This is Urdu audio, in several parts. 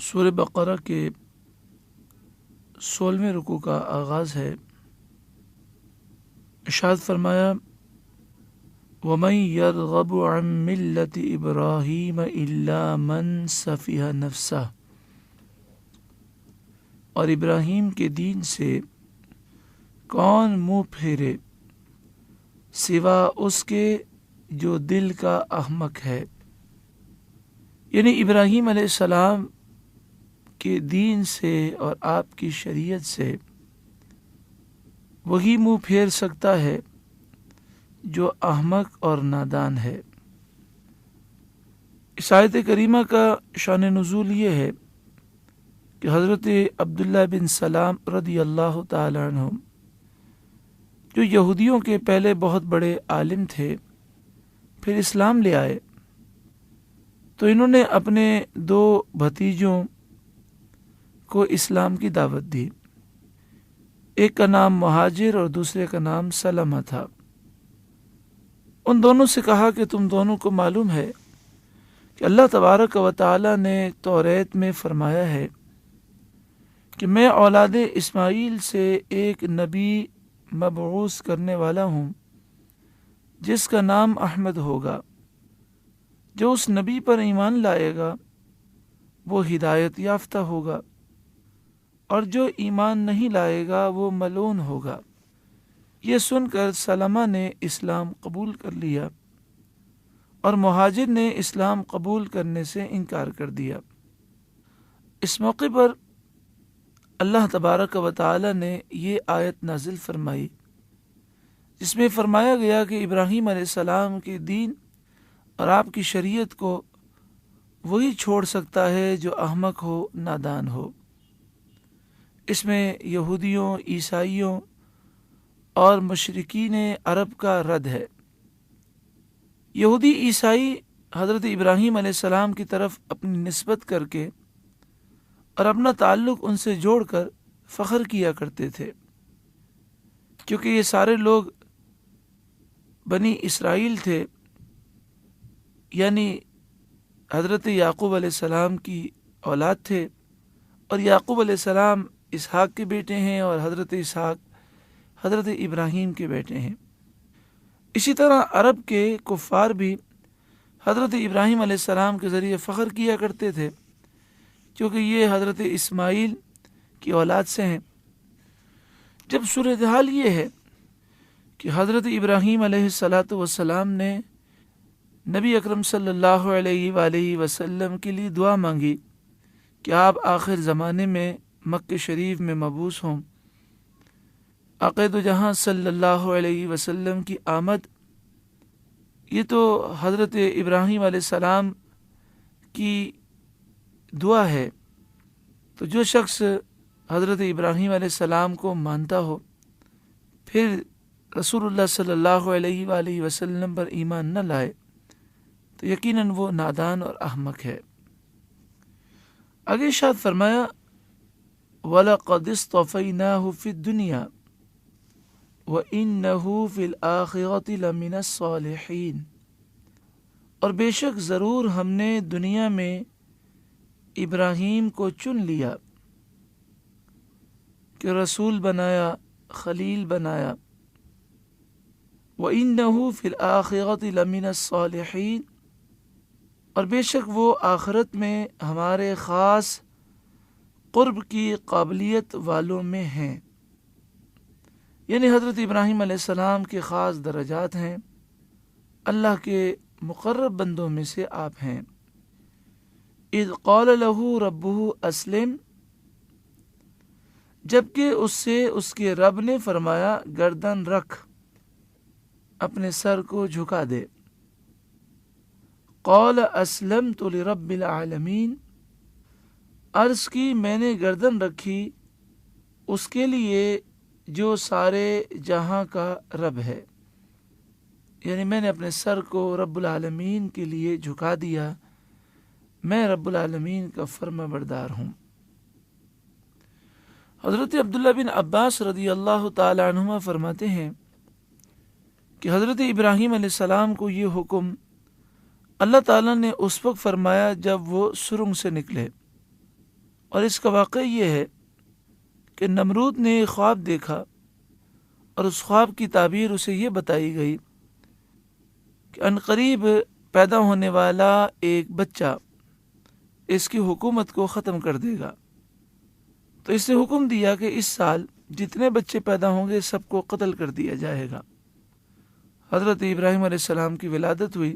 سورہ بقرہ کے 16ویں رکوع کا آغاز ہے۔ ارشاد فرمایا وَمَن يَرْغَبُ عَن مِّلَّةِ إِبْرَاهِيمَ إِلَّا مَن سَفِهَ نَفْسَهُ، اور ابراہیم کے دین سے کون منہ پھیرے سوا اس کے جو دل کا احمق ہے۔ یعنی ابراہیم علیہ السلام کے دین سے اور آپ کی شریعت سے وہی منہ پھیر سکتا ہے جو احمق اور نادان ہے۔ اس آیت کریمہ کا شان نزول یہ ہے کہ حضرت عبداللہ بن سلام رضی اللہ تعالی عنہ، جو یہودیوں کے پہلے بہت بڑے عالم تھے، پھر اسلام لے آئے، تو انہوں نے اپنے 2 بھتیجوں کو اسلام کی دعوت دی۔ ایک کا نام مہاجر اور دوسرے کا نام سلمہ تھا۔ ان دونوں سے کہا کہ تم دونوں کو معلوم ہے کہ اللہ تبارک و تعالی نے توریت میں فرمایا ہے کہ میں اولاد اسماعیل سے ایک نبی مبعوث کرنے والا ہوں جس کا نام احمد ہوگا۔ جو اس نبی پر ایمان لائے گا وہ ہدایت یافتہ ہوگا، اور جو ایمان نہیں لائے گا وہ ملعون ہوگا۔ یہ سن کر سلمہ نے اسلام قبول کر لیا اور مہاجر نے اسلام قبول کرنے سے انکار کر دیا۔ اس موقع پر اللہ تبارک و تعالی نے یہ آیت نازل فرمائی جس میں فرمایا گیا کہ ابراہیم علیہ السلام کے دین اور آپ کی شریعت کو وہی چھوڑ سکتا ہے جو احمق ہو، نادان ہو۔ اس میں یہودیوں، عیسائیوں اور مشرکین عرب کا رد ہے۔ یہودی عیسائی حضرت ابراہیم علیہ السلام کی طرف اپنی نسبت کر کے اور اپنا تعلق ان سے جوڑ کر فخر کیا کرتے تھے، کیونکہ یہ سارے لوگ بنی اسرائیل تھے، یعنی حضرت یعقوب علیہ السلام کی اولاد تھے، اور یعقوب علیہ السلام اسحاق کے بیٹے ہیں اور حضرت اسحاق حضرت ابراہیم کے بیٹے ہیں۔ اسی طرح عرب کے کفار بھی حضرت ابراہیم علیہ السلام کے ذریعے فخر کیا کرتے تھے، کیونکہ یہ حضرت اسماعیل کی اولاد سے ہیں۔ جب صورتحال یہ ہے کہ حضرت ابراہیم علیہ السلام نے نبی اکرم صلی اللہ علیہ وآلہ وسلم کے لیے دعا مانگی کہ آپ آخر زمانے میں مکہ شریف میں مبعوث ہوں، آقا دو جہاں صلی اللہ علیہ وسلم کی آمد، یہ تو حضرت ابراہیم علیہ السلام کی دعا ہے۔ تو جو شخص حضرت ابراہیم علیہ السلام کو مانتا ہو، پھر رسول اللہ صلی اللہ علیہ وآلہ وسلم پر ایمان نہ لائے، تو یقیناً وہ نادان اور احمق ہے۔ آگے ارشاد فرمایا وَلَقَدِ اصْطَفَيْنَاهُ فِي الدُّنْيَا وَإِنَّهُ فِي الْآخِرَةِ لَمِنَ الصَّالِحِينَ، اور بے شک ضرور ہم نے دنیا میں ابراہیم کو چن لیا کہ رسول بنایا، خلیل بنایا۔ وَإِنَّهُ فِي الْآخِرَةِ لَمِنَ الصَّالِحِينَ، اور بے شک وہ آخرت میں ہمارے خاص قرب کی قابلیت والوں میں ہیں۔ یعنی حضرت ابراہیم علیہ السلام کے خاص درجات ہیں، اللہ کے مقرب بندوں میں سے آپ ہیں۔ اذ قال له ربه اسلم، جبکہ اس سے اس کے رب نے فرمایا گردن رکھ، اپنے سر کو جھکا دے۔ قال اسلمت لرب العالمین، عرض کی میں نے گردن رکھی اس کے لیے جو سارے جہاں کا رب ہے، یعنی میں نے اپنے سر کو رب العالمین کے لیے جھکا دیا، میں رب العالمین کا فرما بردار ہوں۔ حضرت عبداللہ بن عباس رضی اللہ تعالی عنہما فرماتے ہیں کہ حضرت ابراہیم علیہ السلام کو یہ حکم اللہ تعالیٰ نے اس وقت فرمایا جب وہ سرنگ سے نکلے، اور اس کا واقعہ یہ ہے کہ نمرود نے ایک خواب دیکھا اور اس خواب کی تعبیر اسے یہ بتائی گئی کہ عنقریب پیدا ہونے والا ایک بچہ اس کی حکومت کو ختم کر دے گا۔ تو اس نے حکم دیا کہ اس سال جتنے بچے پیدا ہوں گے سب کو قتل کر دیا جائے گا۔ حضرت ابراہیم علیہ السلام کی ولادت ہوئی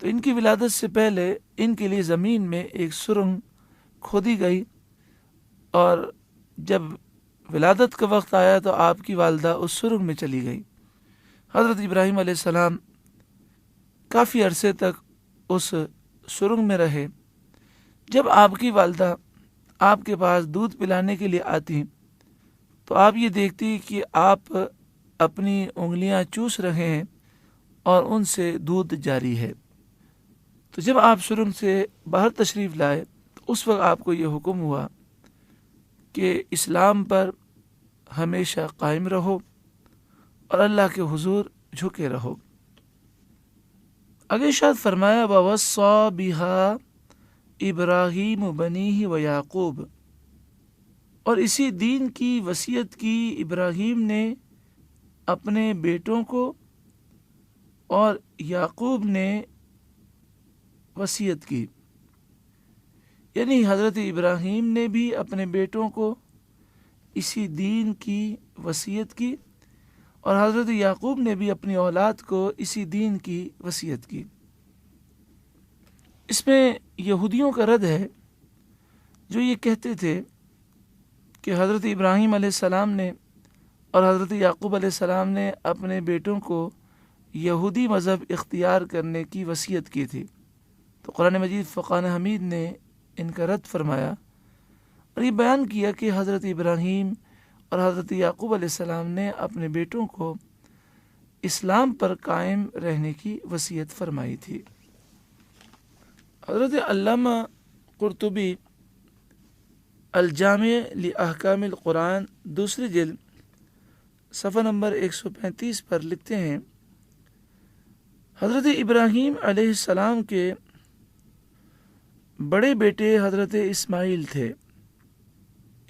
تو ان کی ولادت سے پہلے ان کے لیے زمین میں ایک سرنگ کھودی گئی، اور جب ولادت کا وقت آیا تو آپ کی والدہ اس سرنگ میں چلی گئی۔ حضرت ابراہیم علیہ السلام کافی عرصے تک اس سرنگ میں رہے۔ جب آپ کی والدہ آپ کے پاس دودھ پلانے کے لیے آتی تو آپ یہ دیکھتی کہ آپ اپنی انگلیاں چوس رہے ہیں اور ان سے دودھ جاری ہے۔ تو جب آپ سرنگ سے باہر تشریف لائے تو اس وقت آپ کو یہ حکم ہوا کہ اسلام پر ہمیشہ قائم رہو اور اللہ کے حضور جھکے رہو۔ آگے ارشاد فرمایا وَوَصَّى بِهَا ابراہیم بنیہ ویعقوب، اور اسی دین کی وصیت کی ابراہیم نے اپنے بیٹوں کو اور یعقوب نے وصیت کی، یعنی حضرت ابراہیم نے بھی اپنے بیٹوں کو اسی دین کی وصیت کی اور حضرت یعقوب نے بھی اپنی اولاد کو اسی دین کی وصیت کی۔ اس میں یہودیوں کا رد ہے جو یہ کہتے تھے کہ حضرت ابراہیم علیہ السلام نے اور حضرت یعقوب علیہ السلام نے اپنے بیٹوں کو یہودی مذہب اختیار کرنے کی وصیت کی تھی۔ تو قرآن مجید فقان حمید نے ان کا رد فرمایا اور یہ بیان کیا کہ حضرت ابراہیم اور حضرت یعقوب علیہ السلام نے اپنے بیٹوں کو اسلام پر قائم رہنے کی وصیت فرمائی تھی۔ حضرت علامہ قرطبی الجامع لاحکام القرآن دوسری جلد صفحہ نمبر 135 پر لکھتے ہیں حضرت ابراہیم علیہ السلام کے بڑے بیٹے حضرت اسماعیل تھے۔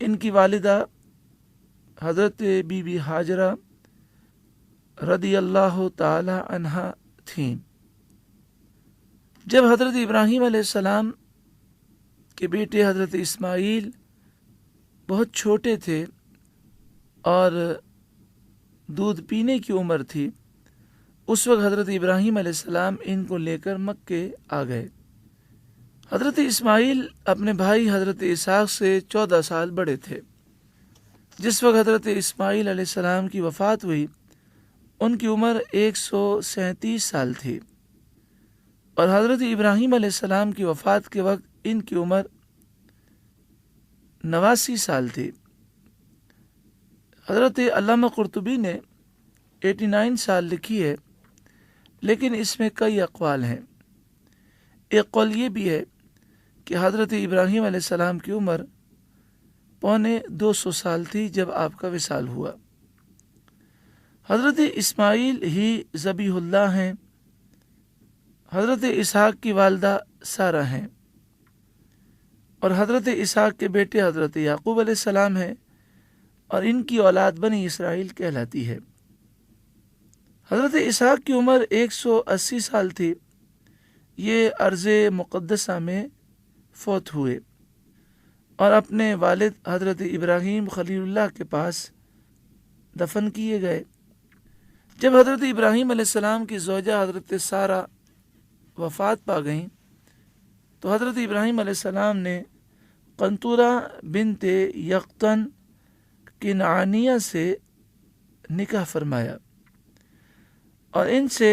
ان کی والدہ حضرت بی بی ہاجرہ رضی اللہ تعالی عنہا تھیں۔ جب حضرت ابراہیم علیہ السلام کے بیٹے حضرت اسماعیل بہت چھوٹے تھے اور دودھ پینے کی عمر تھی، اس وقت حضرت ابراہیم علیہ السلام ان کو لے کر مکے آ گئے۔ حضرت اسماعیل اپنے بھائی حضرت اسحاق سے 14 سال بڑے تھے۔ جس وقت حضرت اسماعیل علیہ السلام کی وفات ہوئی ان کی عمر 137 سال تھی، اور حضرت ابراہیم علیہ السلام کی وفات کے وقت ان کی عمر 89 سال تھی۔ حضرت علامہ قرطبی نے 89 سال لکھی ہے، لیکن اس میں کئی اقوال ہیں۔ ایک قول یہ بھی ہے کہ حضرت ابراہیم علیہ السلام کی عمر 250 سال تھی جب آپ کا وصال ہوا۔ حضرت اسماعیل ہی ذبیح اللہ ہیں، حضرت اسحاق کی والدہ سارہ ہیں، اور حضرت اسحاق کے بیٹے حضرت یعقوب علیہ السلام ہیں، اور ان کی اولاد بنی اسرائیل کہلاتی ہے۔ حضرت اسحاق کی عمر 180 سال تھی، یہ ارض مقدسہ میں فوت ہوئے اور اپنے والد حضرت ابراہیم خلیل اللہ کے پاس دفن کیے گئے۔ جب حضرت ابراہیم علیہ السلام کی زوجہ حضرت سارہ وفات پا گئیں تو حضرت ابراہیم علیہ السلام نے قنطورہ بنت یقطن کنعانیہ سے نکاح فرمایا اور ان سے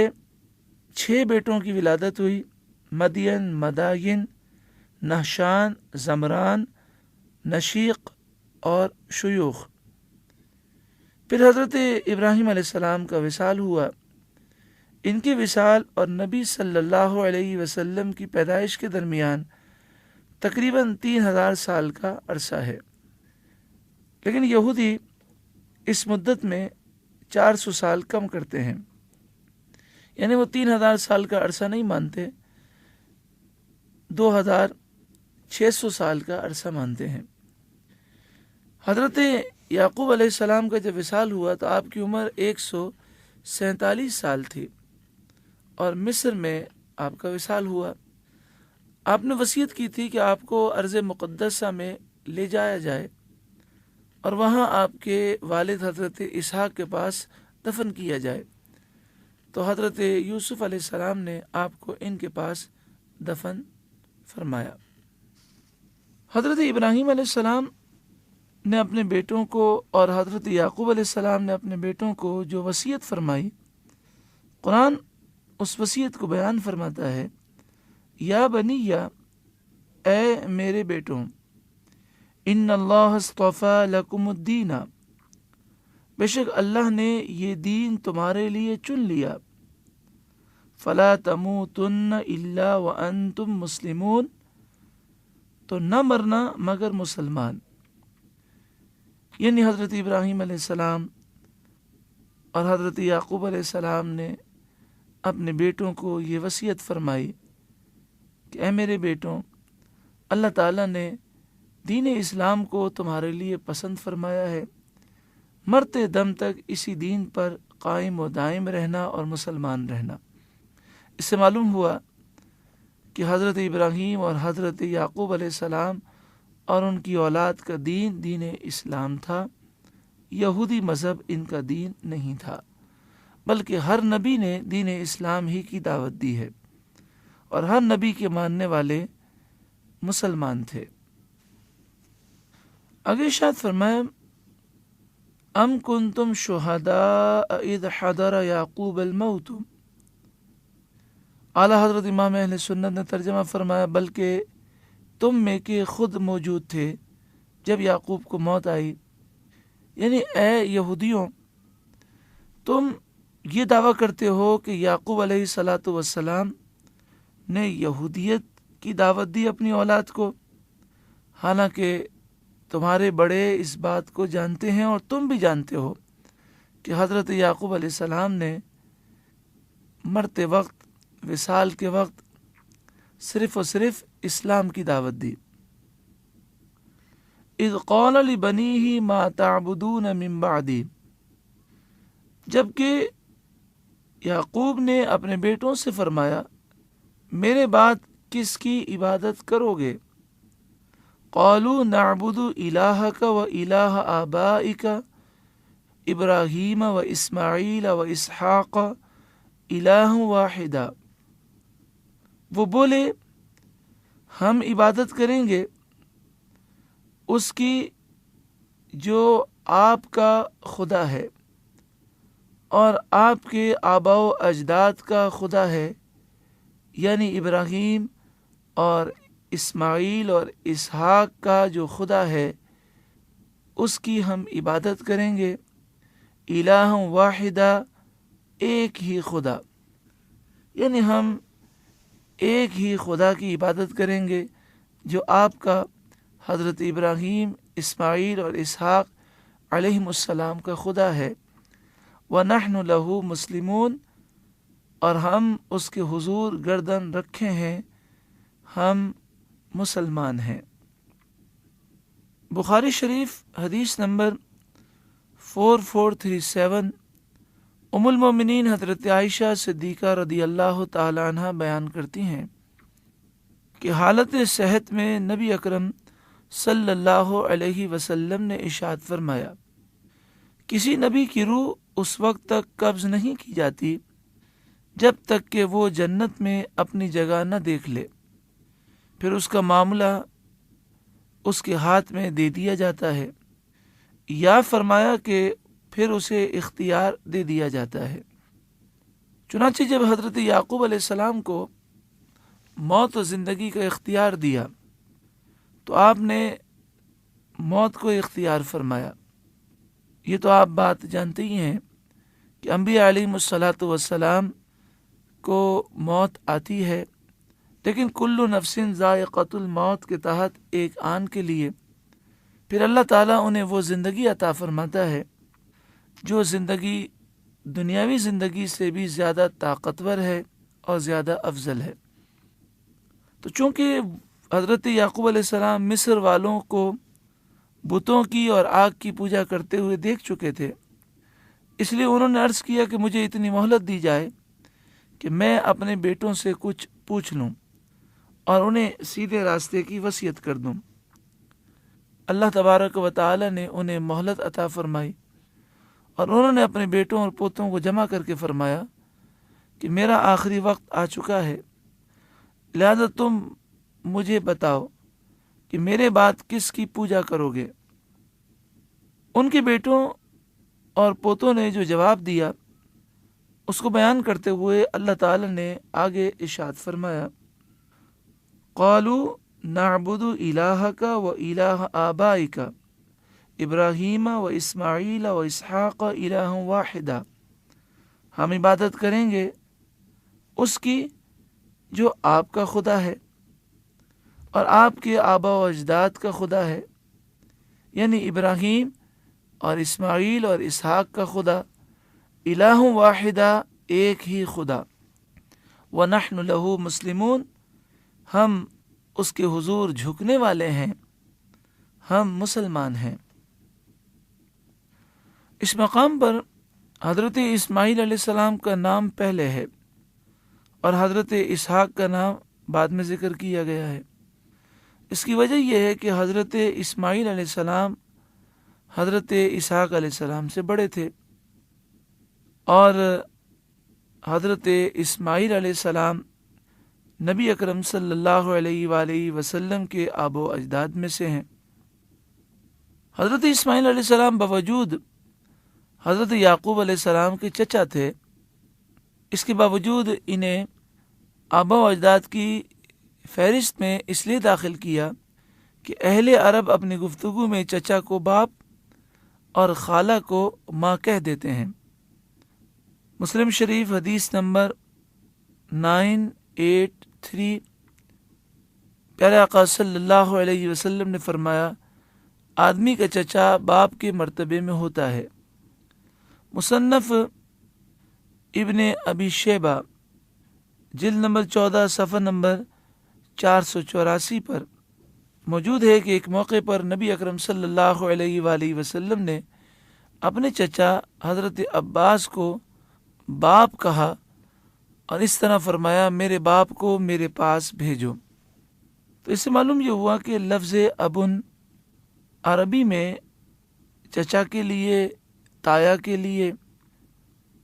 6 بیٹوں کی ولادت ہوئی: مدین، مدائن، نحشان، زمران، نشیق اور شیوخ۔ پھر حضرت ابراہیم علیہ السلام کا وصال ہوا۔ ان کے وصال اور نبی صلی اللہ علیہ وسلم کی پیدائش کے درمیان تقریباً 3000 سال کا عرصہ ہے، لیکن یہودی اس مدت میں 400 سال کم کرتے ہیں، یعنی وہ 3000 سال کا عرصہ نہیں مانتے، 600 سال کا عرصہ مانتے ہیں۔ حضرت یعقوب علیہ السلام کا جب وصال ہوا تو آپ کی عمر 147 سال تھی اور مصر میں آپ کا وصال ہوا۔ آپ نے وصیت کی تھی کہ آپ کو ارض مقدسہ میں لے جایا جائے اور وہاں آپ کے والد حضرت اسحاق کے پاس دفن کیا جائے، تو حضرت یوسف علیہ السلام نے آپ کو ان کے پاس دفن فرمایا۔ حضرت ابراہیم علیہ السلام نے اپنے بیٹوں کو اور حضرت یعقوب علیہ السلام نے اپنے بیٹوں کو جو وصیت فرمائی، قرآن اس وصیت کو بیان فرماتا ہے، یا بنی، اے میرے بیٹوں، ان اللہ اصطفیٰ لکم الدین، بے شک اللہ نے یہ دین تمہارے لیے چن لیا، فلا تموتن الا وانتم مسلمون، تو نہ مرنا مگر مسلمان۔ یعنی حضرت ابراہیم علیہ السلام اور حضرت یعقوب علیہ السلام نے اپنے بیٹوں کو یہ وصیت فرمائی کہ اے میرے بیٹوں، اللہ تعالیٰ نے دین اسلام کو تمہارے لیے پسند فرمایا ہے، مرتے دم تک اسی دین پر قائم و دائم رہنا اور مسلمان رہنا۔ اس سے معلوم ہوا کہ حضرت ابراہیم اور حضرت یعقوب علیہ السلام اور ان کی اولاد کا دین دین اسلام تھا، یہودی مذہب ان کا دین نہیں تھا، بلکہ ہر نبی نے دین اسلام ہی کی دعوت دی ہے اور ہر نبی کے ماننے والے مسلمان تھے۔ آگے ارشاد فرمایا، ام کنتم شہداء اذ حضر یعقوب الموت، اعلیٰ حضرت امام اہل سنت نے ترجمہ فرمایا بلکہ تم میں کے خود موجود تھے جب یعقوب کو موت آئی، یعنی اے یہودیوں، تم یہ دعویٰ کرتے ہو کہ یعقوب علیہ السلام نے یہودیت کی دعوت دی اپنی اولاد کو، حالانکہ تمہارے بڑے اس بات کو جانتے ہیں اور تم بھی جانتے ہو کہ حضرت یعقوب علیہ السلام نے مرتے وقت، وصال کے وقت صرف اور صرف اسلام کی دعوت دی۔ اذ قال لبنیہ ما تعبدون من بعدی، جبکہ یعقوب نے اپنے بیٹوں سے فرمایا میرے بعد کس کی عبادت کرو گے؟ قالوا نعبد الہک و الہ آبائک ابراہیم و اسماعیل و اسحاق الہ واحدا، وہ بولے ہم عبادت کریں گے اس کی جو آپ کا خدا ہے اور آپ کے آباء و اجداد کا خدا ہے، یعنی ابراہیم اور اسماعیل اور اسحاق کا جو خدا ہے اس کی ہم عبادت کریں گے، الہ واحدہ، ایک ہی خدا، یعنی ہم ایک ہی خدا کی عبادت کریں گے جو آپ کا حضرت ابراہیم، اسماعیل اور اسحاق علیہم السلام کا خدا ہے، وَنَحْنُ لَهُ مُسْلِمُونَ، اور ہم اس کے حضور گردن رکھے ہیں، ہم مسلمان ہیں۔ بخاری شریف حدیث نمبر 4437، ام المومنین حضرت عائشہ صدیقہ رضی اللہ تعالی عنہ بیان کرتی ہیں کہ حالت صحت میں نبی اکرم صلی اللہ علیہ وسلم نے ارشاد فرمایا، کسی نبی کی روح اس وقت تک قبض نہیں کی جاتی جب تک کہ وہ جنت میں اپنی جگہ نہ دیکھ لے، پھر اس کا معاملہ اس کے ہاتھ میں دے دیا جاتا ہے، یا فرمایا کہ پھر اسے اختیار دے دیا جاتا ہے۔ چنانچہ جب حضرت یعقوب علیہ السلام کو موت و زندگی کا اختیار دیا تو آپ نے موت کو اختیار فرمایا۔ یہ تو آپ بات جانتے ہی ہیں کہ انبیاء علیہم الصلاۃ والسلام کو موت آتی ہے، لیکن کل نفس ذائقۃ الموت کے تحت ایک آن کے لیے پھر اللہ تعالیٰ انہیں وہ زندگی عطا فرماتا ہے جو زندگی دنیاوی زندگی سے بھی زیادہ طاقتور ہے اور زیادہ افضل ہے۔ تو چونکہ حضرت یعقوب علیہ السلام مصر والوں کو بتوں کی اور آگ کی پوجا کرتے ہوئے دیکھ چکے تھے، اس لیے انہوں نے عرض کیا کہ مجھے اتنی مہلت دی جائے کہ میں اپنے بیٹوں سے کچھ پوچھ لوں اور انہیں سیدھے راستے کی وصیت کر دوں۔ اللہ تبارک و تعالی نے انہیں مہلت عطا فرمائی اور انہوں نے اپنے بیٹوں اور پوتوں کو جمع کر کے فرمایا کہ میرا آخری وقت آ چکا ہے، لہذا تم مجھے بتاؤ کہ میرے بعد کس کی پوجا کرو گے۔ ان کے بیٹوں اور پوتوں نے جو جواب دیا اس کو بیان کرتے ہوئے اللہ تعالی نے آگے ارشاد فرمایا، قالوا نعبد الہک و الہ آبائک ابراہیم و اسماعیل و اسحاق الہ واحدا، ہم عبادت کریں گے اس کی جو آپ کا خدا ہے اور آپ کے آبا و اجداد کا خدا ہے، یعنی ابراہیم اور اسماعیل اور اسحاق کا خدا، الہ واحدہ ایک ہی خدا، وَنَحْنُ لَهُ مُسْلِمُونَ ہم اس کے حضور جھکنے والے ہیں، ہم مسلمان ہیں۔ اس مقام پر حضرت اسماعیل علیہ السلام کا نام پہلے ہے اور حضرت اسحاق کا نام بعد میں ذکر کیا گیا ہے۔ اس کی وجہ یہ ہے کہ حضرت اسماعیل علیہ السلام حضرت اسحاق علیہ السلام سے بڑے تھے اور حضرت اسماعیل علیہ السلام نبی اکرم صلی اللہ علیہ وآلہ وسلم کے آب و اجداد میں سے ہیں۔ حضرت اسماعیل علیہ السلام باوجود حضرت یعقوب علیہ السلام کے چچا تھے، اس کے باوجود انہیں آبا و اجداد کی فہرست میں اس لیے داخل کیا کہ اہل عرب اپنی گفتگو میں چچا کو باپ اور خالہ کو ماں کہہ دیتے ہیں۔ مسلم شریف حدیث نمبر 983، پیارے آقا صلی اللہ علیہ وسلم نے فرمایا، آدمی کا چچا باپ کے مرتبے میں ہوتا ہے۔ مصنف ابن ابی شیبہ جلد نمبر 14 صفحہ نمبر 484 پر موجود ہے کہ ایک موقع پر نبی اکرم صلی اللہ علیہ وآلہ وسلم نے اپنے چچا حضرت عباس کو باپ کہا اور اس طرح فرمایا، میرے باپ کو میرے پاس بھیجو۔ تو اس سے معلوم یہ ہوا کہ لفظ ابن عربی میں چچا کے لیے، تایا کے لیے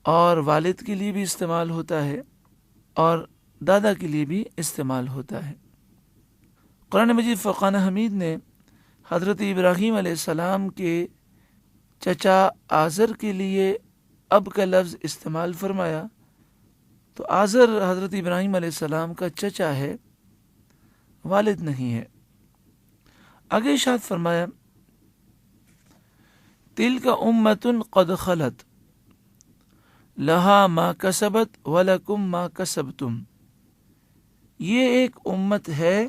اور والد کے لیے بھی استعمال ہوتا ہے اور دادا کے لیے بھی استعمال ہوتا ہے۔ قرآن مجید فرقان حمید نے حضرت ابراہیم علیہ السلام کے چچا آزر کے لیے اب کا لفظ استعمال فرمایا، تو آزر حضرت ابراہیم علیہ السلام کا چچا ہے، والد نہیں ہے۔ آگے ارشاد فرمایا، تِلْکَ أُمَّةٌ قَدْ خَلَتْ لَهَا مَا كَسَبَتْ وَلَكُمْ مَا كَسَبْتُمْ، یہ ایک امت ہے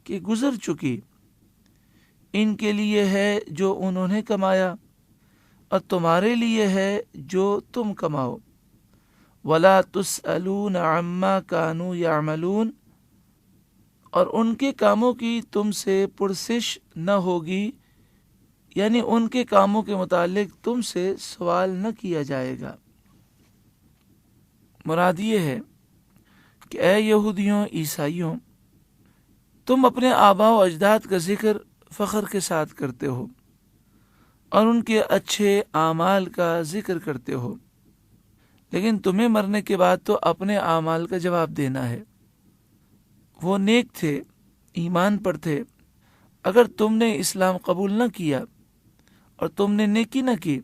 کہ گزر چکی، ان کے لیے ہے جو انہوں نے کمایا اور تمہارے لیے ہے جو تم کماؤ، وَلَا تُسْأَلُونَ عَمَّا كَانُوا يَعْمَلُونَ، اور ان کے کاموں کی تم سے پرسش نہ ہوگی، یعنی ان کے کاموں کے متعلق تم سے سوال نہ کیا جائے گا۔ مراد یہ ہے کہ اے یہودیوں، عیسائیوں، تم اپنے آباء و اجداد کا ذکر فخر کے ساتھ کرتے ہو اور ان کے اچھے اعمال کا ذکر کرتے ہو، لیکن تمہیں مرنے کے بعد تو اپنے اعمال کا جواب دینا ہے۔ وہ نیک تھے، ایمان پر تھے، اگر تم نے اسلام قبول نہ کیا اور تم نے نیکی نہ کی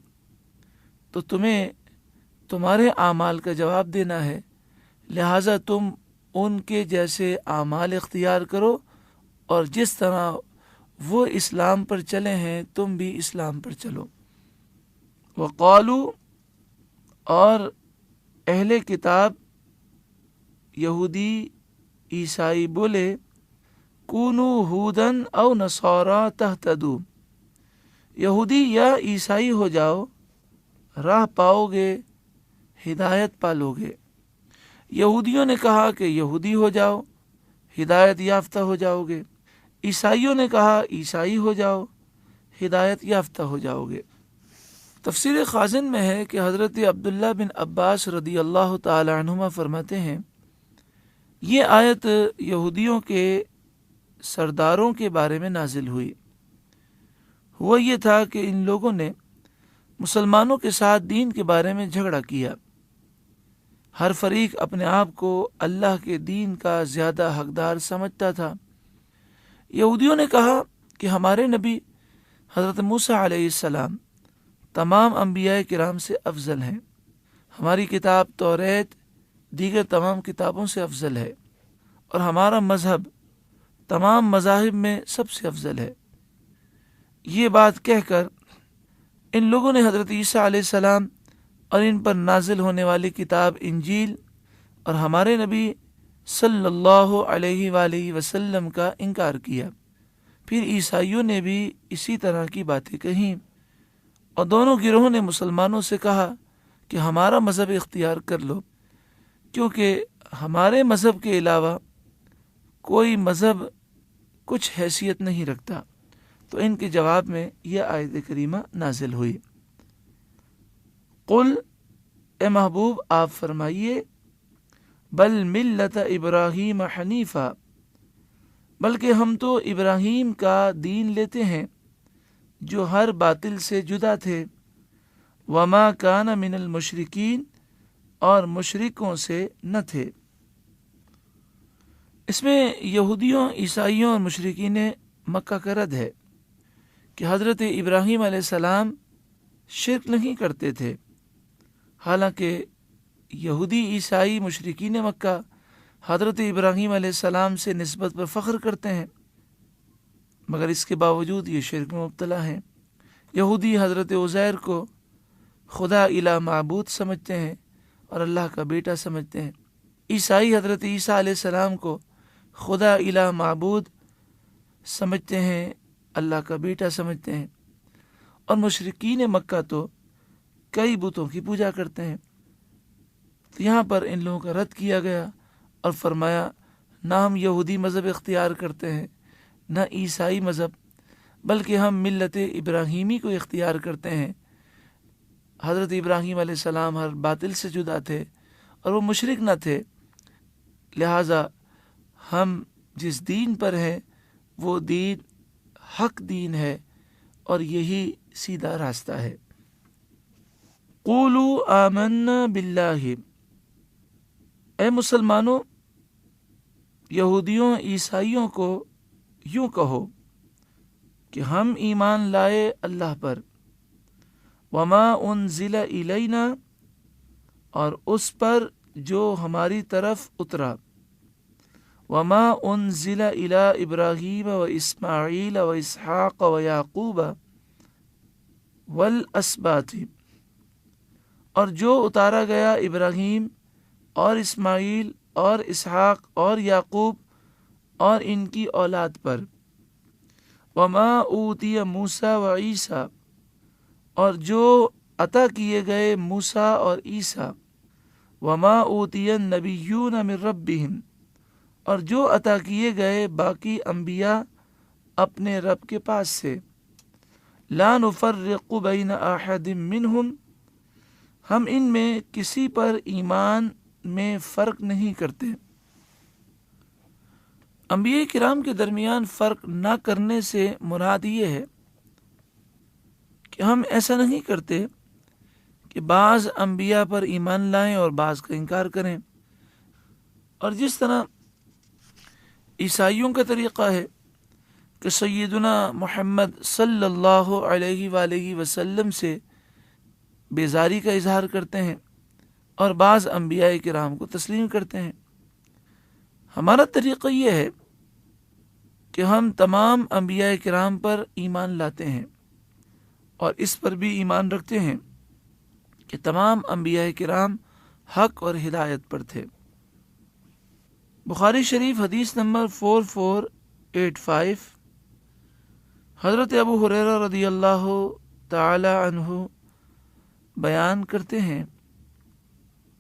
تو تمہیں تمہارے اعمال کا جواب دینا ہے، لہٰذا تم ان کے جیسے اعمال اختیار کرو اور جس طرح وہ اسلام پر چلے ہیں تم بھی اسلام پر چلو۔ وقالو، اور اہل کتاب یہودی عیسائی بولے، کونو ہودن او نصارا تہتدو، یہودی یا عیسائی ہو جاؤ، راہ پاؤ گے، ہدایت پالو گے۔ یہودیوں نے کہا کہ یہودی ہو جاؤ، ہدایت یافتہ ہو جاؤ گے۔ عیسائیوں نے کہا عیسائی ہو جاؤ، ہدایت یافتہ ہو جاؤ گے۔ تفسیر خازن میں ہے کہ حضرت عبداللہ بن عباس رضی اللہ تعالی عنہما فرماتے ہیں یہ آیت یہودیوں کے سرداروں کے بارے میں نازل ہوئی۔ ہوا یہ تھا کہ ان لوگوں نے مسلمانوں کے ساتھ دین کے بارے میں جھگڑا کیا۔ ہر فریق اپنے آپ کو اللہ کے دین کا زیادہ حقدار سمجھتا تھا۔ یہودیوں نے کہا کہ ہمارے نبی حضرت موسیٰ علیہ السلام تمام انبیاء کرام سے افضل ہیں، ہماری کتاب توریت دیگر تمام کتابوں سے افضل ہے، اور ہمارا مذہب تمام مذاہب میں سب سے افضل ہے۔ یہ بات کہہ کر ان لوگوں نے حضرت عیسیٰ علیہ السلام اور ان پر نازل ہونے والی کتاب انجیل اور ہمارے نبی صلی اللہ علیہ وآلہ وسلم کا انکار کیا۔ پھر عیسائیوں نے بھی اسی طرح کی باتیں کہیں، اور دونوں گروہوں نے مسلمانوں سے کہا کہ ہمارا مذہب اختیار کر لو، کیونکہ ہمارے مذہب کے علاوہ کوئی مذہب کچھ حیثیت نہیں رکھتا۔ تو ان کے جواب میں یہ آیت کریمہ نازل ہوئی۔ قل، اے محبوب آپ فرمائیے، بل ملت ابراہیم حنیفہ، بلکہ ہم تو ابراہیم کا دین لیتے ہیں جو ہر باطل سے جدا تھے، وما کان من المشرکین، اور مشرکوں سے نہ تھے۔ اس میں یہودیوں، عیسائیوں اور مشرکین مکہ کا رد ہے کہ حضرت ابراہیم علیہ السلام شرک نہیں کرتے تھے، حالانکہ یہودی، عیسائی، مشرکین مکہ حضرت ابراہیم علیہ السلام سے نسبت پر فخر کرتے ہیں، مگر اس کے باوجود یہ شرک میں مبتلا ہیں۔ یہودی حضرت عزیر کو خدا الہ معبود سمجھتے ہیں اور اللہ کا بیٹا سمجھتے ہیں۔ عیسائی حضرت عیسیٰ علیہ السلام کو خدا الہ معبود سمجھتے ہیں، اللہ کا بیٹا سمجھتے ہیں، اور مشرکین مکہ تو کئی بتوں کی پوجا کرتے ہیں۔ تو یہاں پر ان لوگوں کا رد کیا گیا اور فرمایا نہ ہم یہودی مذہب اختیار کرتے ہیں، نہ عیسائی مذہب، بلکہ ہم ملت ابراہیمی کو اختیار کرتے ہیں۔ حضرت ابراہیم علیہ السلام ہر باطل سے جدا تھے اور وہ مشرک نہ تھے، لہٰذا ہم جس دین پر ہیں وہ دین حق دین ہے اور یہی سیدھا راستہ ہے۔ قولوا آمنا باللہ، اے مسلمانوں، یہودیوں، عیسائیوں کو یوں کہو کہ ہم ایمان لائے اللہ پر، وما انزل الینا، اور اس پر جو ہماری طرف اترا، وما انزل الی ابراہیم و اسماعیل و اسحاق و یعقوب والاسباط، اور جو اتارا گیا ابراہیم اور اسماعیل اور اسحاق اور یعقوب اور ان کی اولاد پر، وما اوتی موسیٰ و عیسیٰ، اور جو عطا کیے گئے موسیٰ اور عیسیٰ، وما اوتی النبیون من ربہم، اور جو عطا کیے گئے باقی انبیاء اپنے رب کے پاس سے، لا نفرق بین احد منہم، ہم ان میں کسی پر ایمان میں فرق نہیں کرتے۔ انبیاء کرام کے درمیان فرق نہ کرنے سے مراد یہ ہے کہ ہم ایسا نہیں کرتے کہ بعض انبیاء پر ایمان لائیں اور بعض کا انکار کریں، اور جس طرح عیسائیوں کا طریقہ ہے کہ سیدنا محمد صلی اللہ علیہ وآلہ وسلم سے بیزاری کا اظہار کرتے ہیں اور بعض انبیاء کرام کو تسلیم کرتے ہیں۔ ہمارا طریقہ یہ ہے کہ ہم تمام انبیاء کرام پر ایمان لاتے ہیں اور اس پر بھی ایمان رکھتے ہیں کہ تمام انبیاء کرام حق اور ہدایت پر تھے۔ بخاری شریف حدیث نمبر 4485، حضرت ابو ہریرہ رضی اللہ تعالی عنہ بیان کرتے ہیں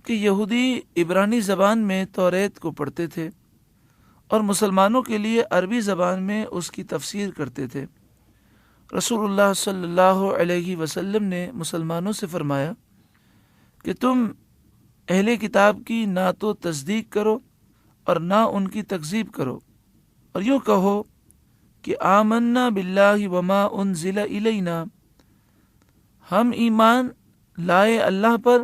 کہ یہودی عبرانی زبان میں توریت کو پڑھتے تھے اور مسلمانوں کے لیے عربی زبان میں اس کی تفسیر کرتے تھے۔ رسول اللہ صلی اللہ علیہ وسلم نے مسلمانوں سے فرمایا کہ تم اہل کتاب کی نہ تو تصدیق کرو اور نہ ان کی تکذیب کرو، اور یوں کہو کہ آمنا باللہ وما انزل الینا، ہم ایمان لائے اللہ پر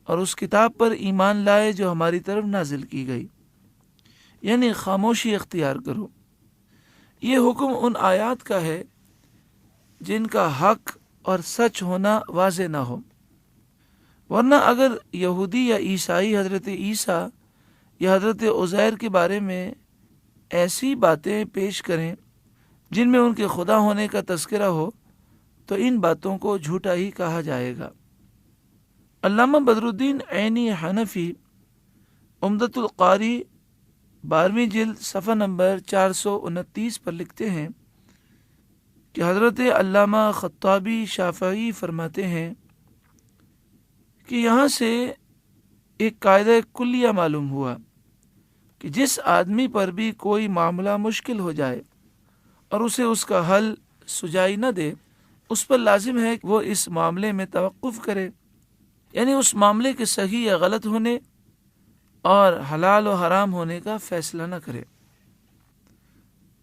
اور اس کتاب پر ایمان لائے جو ہماری طرف نازل کی گئی، یعنی خاموشی اختیار کرو۔ یہ حکم ان آیات کا ہے جن کا حق اور سچ ہونا واضح نہ ہو، ورنہ اگر یہودی یا عیسائی حضرت عیسیٰ یا حضرت عزیر کے بارے میں ایسی باتیں پیش کریں جن میں ان کے خدا ہونے کا تذکرہ ہو تو ان باتوں کو جھوٹا ہی کہا جائے گا۔ علامہ بدر الدین عینی حنفی عمدۃ القاری 12ویں جلد صفحہ نمبر 429 پر لکھتے ہیں کہ حضرت علامہ خطابی شافعی فرماتے ہیں کہ یہاں سے ایک قاعدہ کلیہ معلوم ہوا کہ جس آدمی پر بھی کوئی معاملہ مشکل ہو جائے اور اسے اس کا حل سجائی نہ دے، اس پر لازم ہے کہ وہ اس معاملے میں توقف کرے، یعنی اس معاملے کے صحیح یا غلط ہونے اور حلال و حرام ہونے کا فیصلہ نہ کرے۔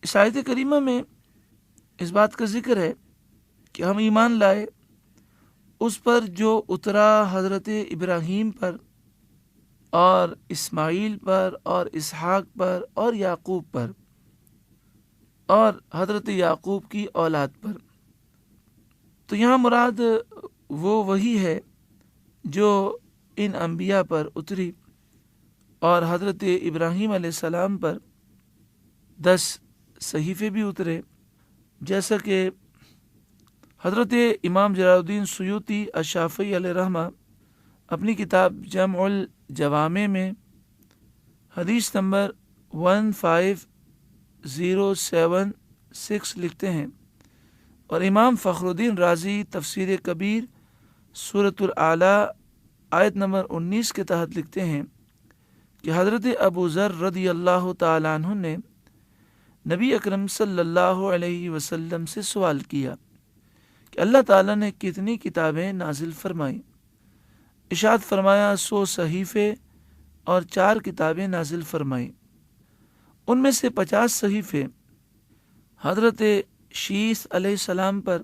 اس آیت کریمہ میں اس بات کا ذکر ہے کہ ہم ایمان لائے اس پر جو اترا حضرت ابراہیم پر اور اسماعیل پر اور اسحاق پر اور یعقوب پر اور حضرت یعقوب کی اولاد پر۔ تو یہاں مراد وہ وحی ہے جو ان انبیاء پر اتری، اور حضرت ابراہیم علیہ السلام پر 10 صحیفے بھی اترے، جیسا کہ حضرت امام جلال الدین سیوطی الشافعی علیہ رحمہ اپنی کتاب جمع الجوامع میں حدیث نمبر 15076 لکھتے ہیں، اور امام فخر الدین رازی تفسیر کبیر سورۃ الاعلیٰ آیت نمبر 19 کے تحت لکھتے ہیں کہ حضرت ابو ذر رضی اللہ تعالیٰ عنہ نے نبی اکرم صلی اللہ علیہ وسلم سے سوال کیا کہ اللہ تعالیٰ نے کتنی کتابیں نازل فرمائیں؟ ارشاد فرمایا 100 صحیفے اور 4 کتابیں نازل فرمائیں۔ ان میں سے 50 صحیفے حضرت شیث علیہ السلام پر،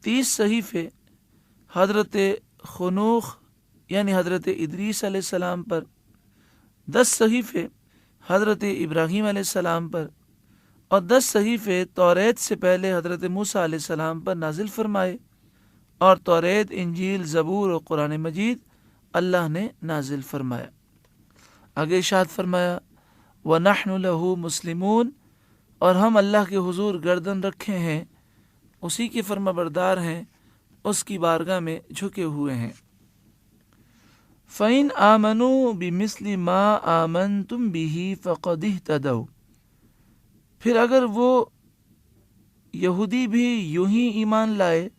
30 صحیفے حضرت خنوخ یعنی حضرت ادریس علیہ السلام پر، 10 صحیفے حضرت ابراہیم علیہ السلام پر، اور 10 صحیفے توریت سے پہلے حضرت موسیٰ علیہ السلام پر نازل فرمائے، اور توریت، انجیل، زبور اور قرآن مجید اللہ نے نازل فرمایا۔ آگے ارشاد فرمایا وَنَحْنُ لَهُ مُسْلِمُونَ، اور ہم اللہ کے حضور گردن رکھے ہیں، اسی کے فرما بردار ہیں، اس کی بارگاہ میں جھکے ہوئے ہیں۔ فَإِنْ آمَنُوا بِمِثْلِ مَا آمَنْتُمْ بِهِ فَقَدِ اهْتَدَوْا، پھر اگر وہ یہودی بھی یوں ہی ایمان لائے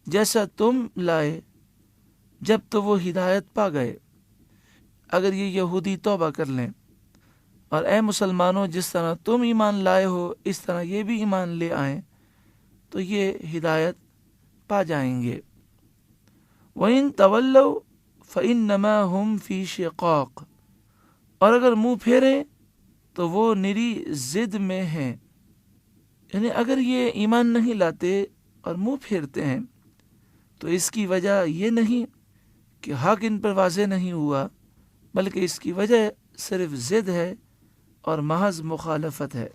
جیسا تم لائے، جب تو وہ ہدایت پا گئے۔ اگر یہ یہودی توبہ کر لیں اور اے مسلمانوں جس طرح تم ایمان لائے ہو اس طرح یہ بھی ایمان لے آئیں تو یہ ہدایت پا جائیں گے۔ وَإِن تَوَلَّوْا فَإِنَّمَا هُمْ فِي شِقَاقٍ، اور اگر منہ پھیریں تو وہ نری ضد میں ہیں، یعنی اگر یہ ایمان نہیں لاتے اور منہ پھیرتے ہیں تو اس کی وجہ یہ نہیں کہ حق ان پر واضح نہیں ہوا، بلکہ اس کی وجہ صرف ضد ہے اور محض مخالفت ہے۔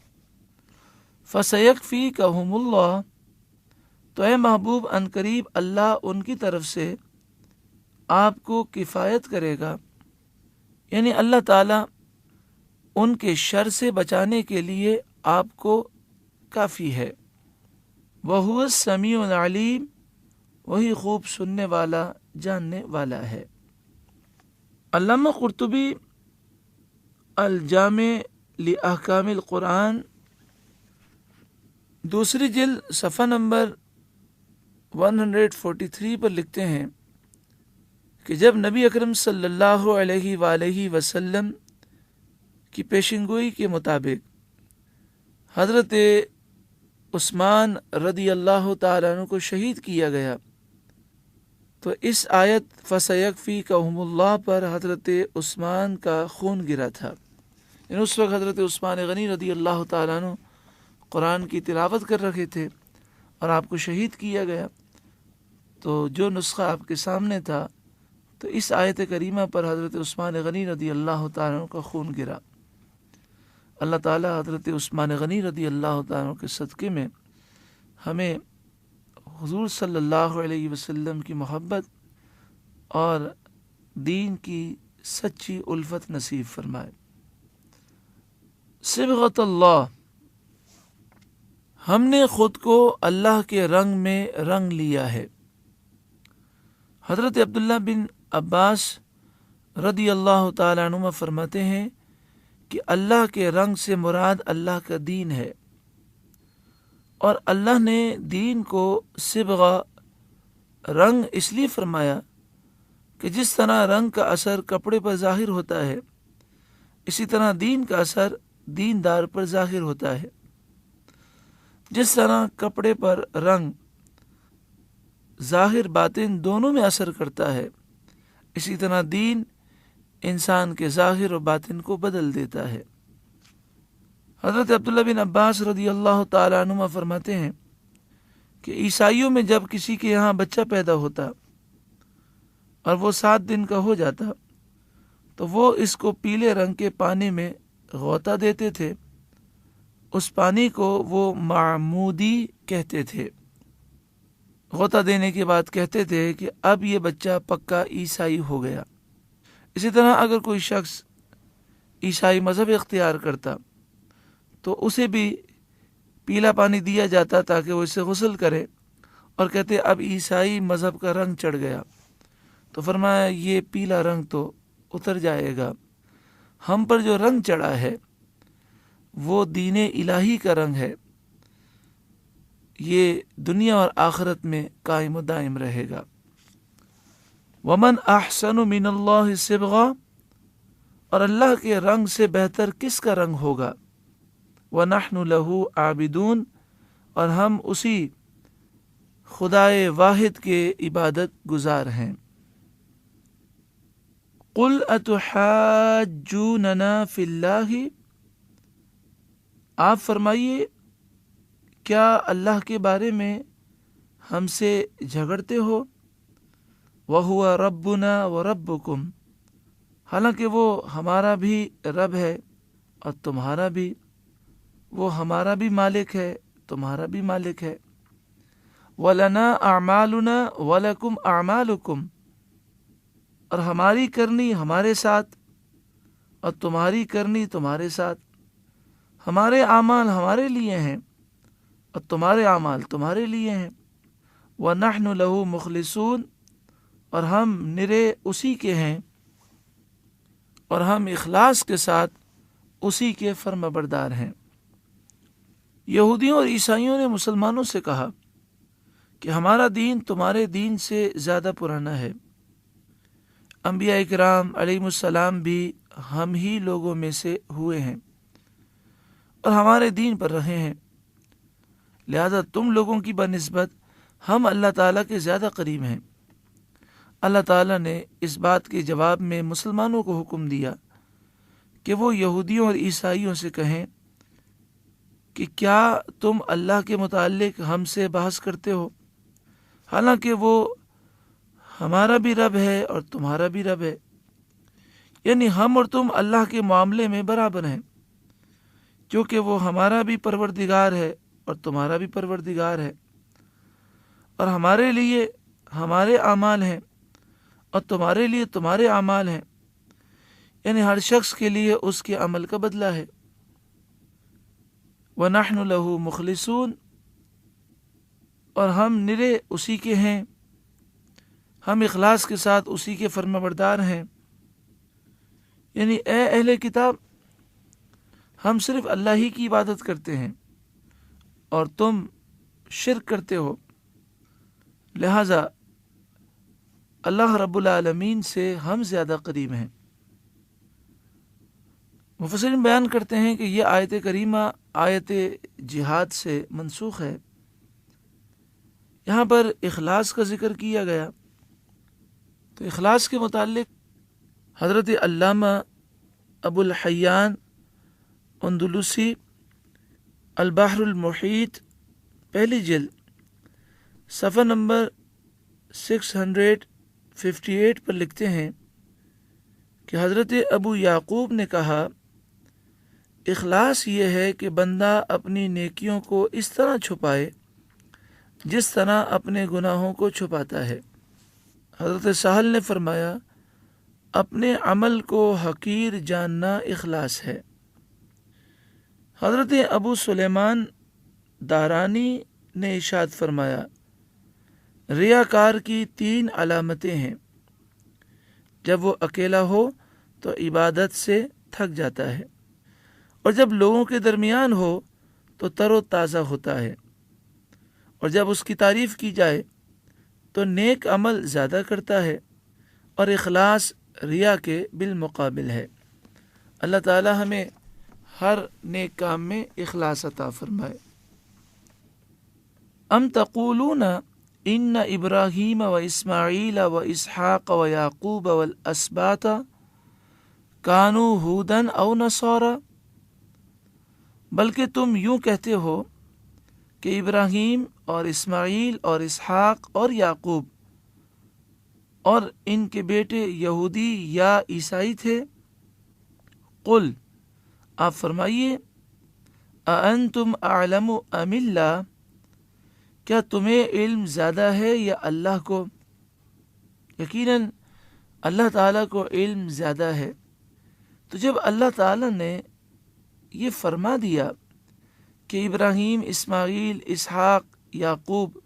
فَسَيَكْفِيكَهُمُ اللَّهُ، تو اے محبوب عنقریب اللہ ان کی طرف سے آپ کو کفایت کرے گا، یعنی اللہ تعالیٰ ان کے شر سے بچانے کے لیے آپ کو کافی ہے۔ وَهُوَ السَّمِيعُ الْعَلِيمُ، وہی خوب سننے والا جاننے والا ہے۔ علامہ قرطبی الجامع لأحکام القرآن 2 جلد صفحہ نمبر 143 پر لکھتے ہیں کہ جب نبی اکرم صلی اللہ علیہ وآلہ وسلم کی پیشنگوئی کے مطابق حضرت عثمان رضی اللہ تعالیٰ عنہ کو شہید کیا گیا، تو اس آیت فَسَيَكْفِيكَهُمُ اللَّهُ پر حضرت عثمان کا خون گرا تھا۔ یعنی اس وقت حضرت عثمان غنی رضی اللہ تعالیٰ عنہ قرآن کی تلاوت کر رکھے تھے اور آپ کو شہید کیا گیا، تو جو نسخہ آپ کے سامنے تھا تو اس آیت کریمہ پر حضرت عثمان غنی رضی اللہ تعالیٰ عنہ کا خون گرا۔ اللہ تعالیٰ حضرت عثمان غنی رضی اللہ تعالیٰ عنہ کے صدقے میں ہمیں حضور صلی اللہ علیہ وسلم کی محبت اور دین کی سچی الفت نصیب فرمائے۔ صبغۃ اللہ، ہم نے خود کو اللہ کے رنگ میں رنگ لیا ہے۔ حضرت عبداللہ بن عباس رضی اللہ تعالیٰ عنہ فرماتے ہیں کہ اللہ کے رنگ سے مراد اللہ کا دین ہے، اور اللہ نے دین کو صبغہ رنگ اس لیے فرمایا کہ جس طرح رنگ کا اثر کپڑے پر ظاہر ہوتا ہے، اسی طرح دین کا اثر دیندار پر ظاہر ہوتا ہے۔ جس طرح کپڑے پر رنگ ظاہر باطن دونوں میں اثر کرتا ہے، اسی طرح دین انسان کے ظاہر و باطن کو بدل دیتا ہے۔ حضرت عبداللہ بن عباس رضی اللہ تعالیٰ عنہ فرماتے ہیں کہ عیسائیوں میں جب کسی کے یہاں بچہ پیدا ہوتا اور وہ 7 دن کا ہو جاتا تو وہ اس کو پیلے رنگ کے پانی میں غوطہ دیتے تھے، اس پانی کو وہ معمودی کہتے تھے۔ غوطہ دینے کے بعد کہتے تھے کہ اب یہ بچہ پکا عیسائی ہو گیا۔ اسی طرح اگر کوئی شخص عیسائی مذہب اختیار کرتا تو اسے بھی پیلا پانی دیا جاتا تاکہ وہ اسے غسل کرے، اور کہتے اب عیسائی مذہب کا رنگ چڑھ گیا، تو فرمایا یہ پیلا رنگ تو اتر جائے گا، ہم پر جو رنگ چڑھا ہے وہ دین الہی کا رنگ ہے، یہ دنیا اور آخرت میں قائم و دائم رہے گا۔ ومن احسن من اللہ صبغہ، اور اللہ کے رنگ سے بہتر کس کا رنگ ہوگا؟ وَنَحْنُ لَهُ عَابِدُونَ، اور ہم اسی خدائے واحد کے عبادت گزار ہیں۔ قُلْ أَتُحَاجُّونَنَا فِي اللَّهِ، آپ فرمائیے کیا اللہ کے بارے میں ہم سے جھگڑتے ہو؟ وَهُوَ رَبُّنَا وَرَبُّكُمْ، حالانکہ وہ ہمارا بھی رب ہے اور تمہارا بھی، وہ ہمارا بھی مالک ہے تمہارا بھی مالک ہے۔ وَلَنَا أَعْمَالُنَا وَلَكُمْ أَعْمَالُكُمْ، اور ہماری کرنی ہمارے ساتھ اور تمہاری کرنی تمہارے ساتھ، ہمارے اعمال ہمارے لیے ہیں اور تمہارے اعمال تمہارے لیے ہیں۔ وَنَحْنُ لَهُ مُخْلِصُونَ، اور ہم نرے اسی کے ہیں اور ہم اخلاص کے ساتھ اسی کے فرما بردار ہیں۔ یہودیوں اور عیسائیوں نے مسلمانوں سے کہا کہ ہمارا دین تمہارے دین سے زیادہ پرانا ہے۔ انبیاء کرام علیہ السلام بھی ہم ہی لوگوں میں سے ہوئے ہیں اور ہمارے دین پر رہے ہیں، لہذا تم لوگوں کی بنسبت ہم اللہ تعالیٰ کے زیادہ قریب ہیں۔ اللہ تعالیٰ نے اس بات کے جواب میں مسلمانوں کو حکم دیا کہ وہ یہودیوں اور عیسائیوں سے کہیں کہ کیا تم اللہ کے متعلق ہم سے بحث کرتے ہو، حالانکہ وہ ہمارا بھی رب ہے اور تمہارا بھی رب ہے، یعنی ہم اور تم اللہ کے معاملے میں برابر ہیں، کیونکہ وہ ہمارا بھی پروردگار ہے اور تمہارا بھی پروردگار ہے، اور ہمارے لیے ہمارے اعمال ہیں اور تمہارے لیے تمہارے اعمال ہیں، یعنی ہر شخص کے لیے اس کے عمل کا بدلہ ہے۔ وَنَحْنُ لَهُ مُخْلِصُونَ، اور ہم نرے اسی کے ہیں، ہم اخلاص کے ساتھ اسی کے فرما بردار ہیں۔ یعنی اے اہل کتاب، ہم صرف اللہ ہی کی عبادت کرتے ہیں اور تم شرک کرتے ہو، لہذا اللہ رب العالمین سے ہم زیادہ قریب ہیں۔ مفسرین بیان کرتے ہیں کہ یہ آیت کریمہ آیت جہاد سے منسوخ ہے۔ یہاں پر اخلاص کا ذکر کیا گیا، تو اخلاص کے متعلق حضرت علامہ ابو الحیان اندلسی البحر المحیط پہلی جلد صفحہ نمبر 658 پر لکھتے ہیں کہ حضرت ابو یعقوب نے کہا، اخلاص یہ ہے کہ بندہ اپنی نیکیوں کو اس طرح چھپائے جس طرح اپنے گناہوں کو چھپاتا ہے۔ حضرت سہل نے فرمایا، اپنے عمل کو حقیر جاننا اخلاص ہے۔ حضرت ابو سلیمان دارانی نے ارشاد فرمایا، ریاکار کی 3 علامتیں ہیں، جب وہ اکیلا ہو تو عبادت سے تھک جاتا ہے، اور جب لوگوں کے درمیان ہو تو تر و تازہ ہوتا ہے، اور جب اس کی تعریف کی جائے تو نیک عمل زیادہ کرتا ہے، اور اخلاص ریا کے بالمقابل ہے۔ اللہ تعالی ہمیں ہر نیک کام میں اخلاص عطا فرمائے۔ ام تقولون ان ابراہیم و اسماعیل و اسحاق و یعقوب والاسباط کانوا ھودا او نصارا، بلکہ تم یوں کہتے ہو کہ ابراہیم اور اسماعیل اور اسحاق اور یعقوب اور ان کے بیٹے یہودی یا عیسائی تھے۔ قل، آپ فرمائیے، اانتم اعلم ام اللہ، کیا تمہیں علم زیادہ ہے یا اللہ کو؟ یقیناً اللہ تعالیٰ کو علم زیادہ ہے۔ تو جب اللہ تعالیٰ نے یہ فرما دیا کہ ابراہیم، اسماعیل، اسحاق، یعقوب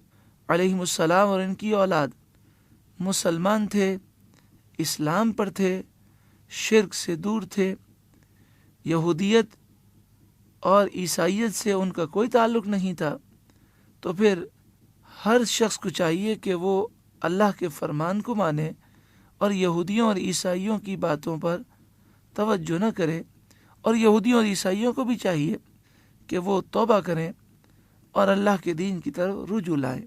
علیہم السلام اور ان کی اولاد مسلمان تھے، اسلام پر تھے، شرک سے دور تھے، یہودیت اور عیسائیت سے ان کا کوئی تعلق نہیں تھا، تو پھر ہر شخص کو چاہیے کہ وہ اللہ کے فرمان کو مانے اور یہودیوں اور عیسائیوں کی باتوں پر توجہ نہ کرے، اور یہودیوں اور عیسائیوں کو بھی چاہیے کہ وہ توبہ کریں اور اللہ کے دین کی طرف رجوع لائیں۔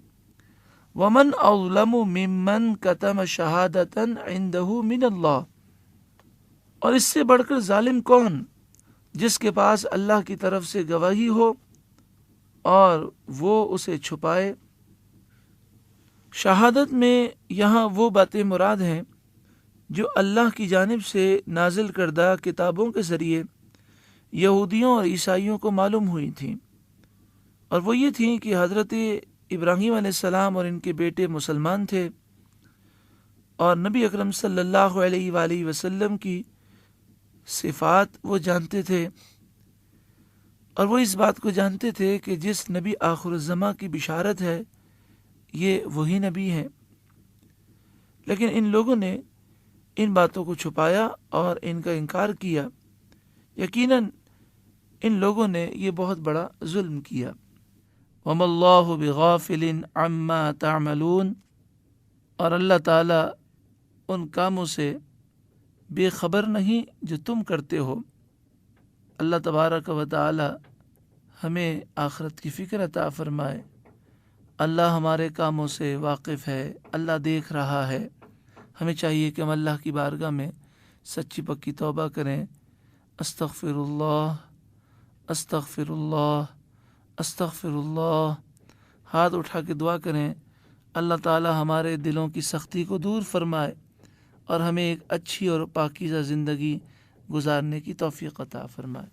ومن اظلم ممن کتم شہادۃ عندہ من اللہ، اور اس سے بڑھ کر ظالم کون جس کے پاس اللہ کی طرف سے گواہی ہو اور وہ اسے چھپائے۔ شہادت میں یہاں وہ باتیں مراد ہیں جو اللہ کی جانب سے نازل کردہ کتابوں کے ذریعے یہودیوں اور عیسائیوں کو معلوم ہوئی تھیں، اور وہ یہ تھیں کہ حضرت ابراہیم علیہ السلام اور ان کے بیٹے مسلمان تھے، اور نبی اکرم صلی اللہ علیہ وآلہ وسلم کی صفات وہ جانتے تھے، اور وہ اس بات کو جانتے تھے کہ جس نبی آخر الزماں کی بشارت ہے یہ وہی نبی ہے۔ لیکن ان لوگوں نے ان باتوں کو چھپایا اور ان کا انکار کیا۔ یقیناً ان لوگوں نے یہ بہت بڑا ظلم کیا۔ وَمَا اللَّهُ بِغَافِلٍ عَمَّا تَعْمَلُونَ، اور اللہ تعالیٰ ان کاموں سے بے خبر نہیں جو تم کرتے ہو۔ اللہ تبارک و تعالی ہمیں آخرت کی فکر عطا فرمائے۔ اللہ ہمارے کاموں سے واقف ہے، اللہ دیکھ رہا ہے۔ ہمیں چاہیے کہ ہم اللہ کی بارگاہ میں سچی پکی توبہ کریں۔ استغفر اللہ، استغفر اللہ، استغفر اللہ، ہاتھ اٹھا کے دعا کریں، اللہ تعالی ہمارے دلوں کی سختی کو دور فرمائے اور ہمیں ایک اچھی اور پاکیزہ زندگی گزارنے کی توفیق عطا فرمائے۔